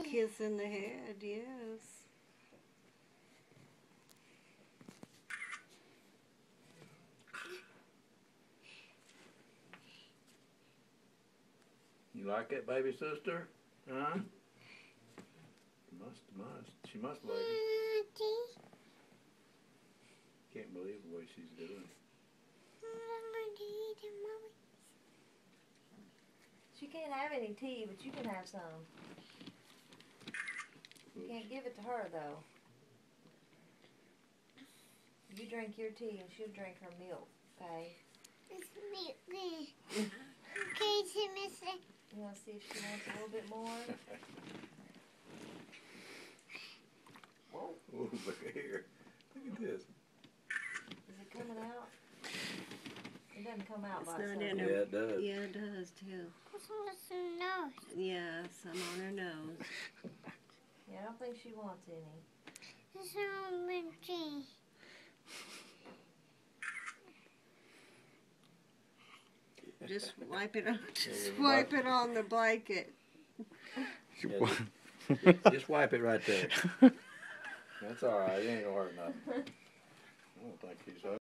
kiss in the head, yes. You like that, baby sister? Huh? She must like it. Can't believe the way she's doing. She can't have any tea, but you can have some. You can't give it to her, though. You drink your tea and she'll drink her milk, okay? It's milk. Okay, Missy. You want to see if she wants a little bit more? Whoa. Ooh, look at here. Look at this. Is it coming out? It doesn't come out It's by not itself. in Yeah, her. it does. Yeah, it does too. What's on her nose? Yeah, some on her nose. Yeah, I don't think she wants any. It's on my tea. Just wipe it on. Just you wipe wipe- it on the blanket. Yeah, just wipe it right there. That's all right. It ain't gonna hurt nothing. I don't think he's